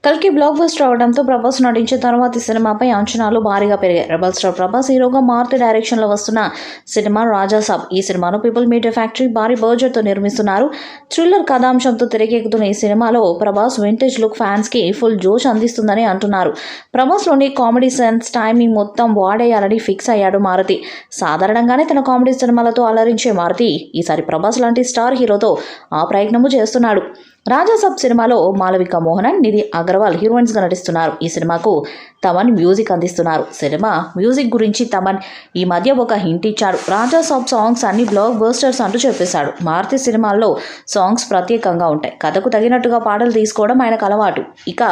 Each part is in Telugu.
కల్కి బ్లాక్ బస్టర్ అవడంతో ప్రభాస్ నటించిన తర్వాతి సినిమాపై అంచనాలు భారీగా పెరిగాయి. రెబల్ స్టార్ ప్రభాస్ హీరోగా మారుతి డైరెక్షన్ లో వస్తున్న సినిమా రాజాసాబ్. ఈ సినిమాను పీపుల్ మీడియా ఫ్యాక్టరీ భారీ బడ్జెట్ తో నిర్మిస్తున్నారు. థ్రిల్లర్ కథాంశంతో తెరకెక్కుతున్న ఈ సినిమాలో ప్రభాస్ వింటేజ్ లుక్ ఫ్యాన్స్ కి ఫుల్ జోష్ అందిస్తుందని అంటున్నారు. ప్రభాస్ లోని కామెడీ సెన్స్, టైమింగ్ మొత్తం వాడేయాలని ఫిక్స్ అయ్యాడు మారుతి. సాధారణంగానే తన కామెడీ సినిమాలతో అలరించే మారుతి ఈసారి ప్రభాస్ లాంటి స్టార్ హీరోతో ఆ ప్రయత్నము చేస్తున్నాడు. రాజాసాబ్ సినిమాలో మాలవిక మోహనన్, నిధి అగర్వాల్ హీరోయిన్స్గా నటిస్తున్నారు. ఈ సినిమాకు తమన్ మ్యూజిక్ అందిస్తున్నారు. సినిమా మ్యూజిక్ గురించి తమన్ ఈ మధ్య ఒక హింట్ ఇచ్చాడు. రాజాసాబ్ సాంగ్స్ అన్ని బ్లాక్ బస్టర్స్ అంటూ చెప్పేశాడు. మారుతి సినిమాల్లో సాంగ్స్ ప్రత్యేకంగా ఉంటాయి. కథకు తగినట్టుగా పాటలు తీసుకోవడం ఆయనకు అలవాటు. ఇక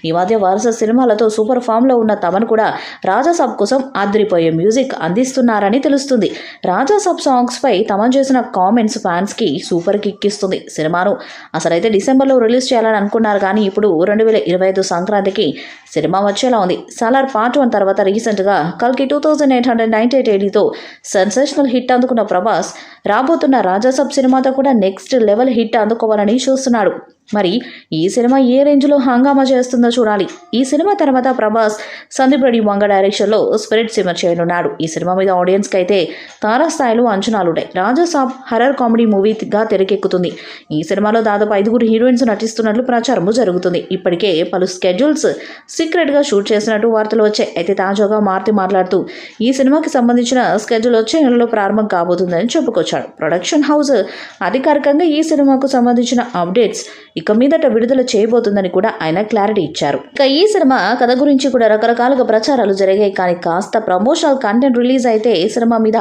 ఈ మధ్య వరుస సినిమాలతో సూపర్ ఫామ్లో ఉన్న తమన్ కూడా రాజాసాబ్ కోసం అదిరిపోయే మ్యూజిక్ అందిస్తున్నారని తెలుస్తుంది. రాజాసాబ్ సాంగ్స్పై తమన్ చేసిన కామెంట్స్ ఫ్యాన్స్కి సూపర్ కిక్ ఇస్తుంది. సినిమాను అసలైతే డిసెంబర్లో రిలీజ్ చేయాలని అనుకున్నారు, కానీ ఇప్పుడు 2025 సంక్రాంతికి సినిమా వచ్చేలా ఉంది. సాలార్ పార్ట్ 1 తర్వాత రీసెంట్గా కల్కి 2898 ADతో సెన్సేషనల్ హిట్ అందుకున్న ప్రభాస్ రాబోతున్న రాజాసాబ్ సినిమాతో కూడా నెక్స్ట్ లెవెల్ హిట్ అందుకోవాలని చూస్తున్నాడు. మరి ఈ సినిమా ఏ రేంజ్లో హంగామా చేస్తుందో చూడాలి. ఈ సినిమా తర్వాత ప్రభాస్ సందీప్ రెడ్డి వంగ డైరెక్షన్లో స్పిరిట్ సినిమా చేయనున్నాడు. ఈ సినిమా మీద ఆడియన్స్కి అయితే తారాస్థాయిలో అంచనాలుంటాయి. రాజాసాబ్ హర్రర్ కామెడీ మూవీగా తెరకెక్కుతుంది. ఈ సినిమాలో దాదాపు 5 హీరోయిన్స్ నటిస్తున్నట్లు ప్రచారము జరుగుతుంది. ఇప్పటికే పలు స్కెడ్యూల్స్ సీక్రెట్గా షూట్ చేసినట్టు వార్తలు వచ్చాయి. అయితే తాజాగా మారుతి మాట్లాడుతూ ఈ సినిమాకి సంబంధించిన స్కెడ్యూల్ వచ్చే నెలలో ప్రారంభం కాబోతుందని చెప్పుకొచ్చాడు. ప్రొడక్షన్ హౌస్ అధికారికంగా ఈ సినిమాకు సంబంధించిన అప్డేట్స్ ఇక మీదట విడుదల చేయబోతుందని కూడా ఆయన క్లారిటీ ఇచ్చారు. ఇక ఈ సినిమా కథ గురించి కూడా రకరకాలుగా ప్రచారాలు జరిగాయి, కానీ కాస్త ప్రమోషనల్ కంటెంట్ రిలీజ్ అయితే ఈ సినిమా మీద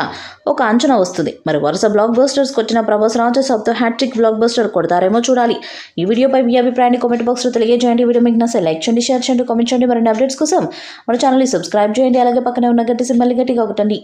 ఒక అంచనా వస్తుంది. మరి వరుస బ్లాక్ బస్టర్స్ కొట్టిన ప్రభాస్ రాజాసాబ్తో హ్యాట్రిక్ బ్లాక్ బస్టర్ కొడతారేమో చూడాలి. ఈ వీడియోపై మీ అభిప్రాయాన్ని కామెంట్ బాక్స్లో తెలియజేయండి. వీడియో మీకు నచ్చితే లైక్ చేయండి, షేర్ చేయండి, కామెంట్ చేయండి. మరిన్ని అప్డేట్స్ కోసం మన ఛానల్ని సబ్స్క్రైబ్ చేయండి. అలాగే పక్కనే ఉన్న గట్టి సింబల్ని గట్టిగా కొట్టండి.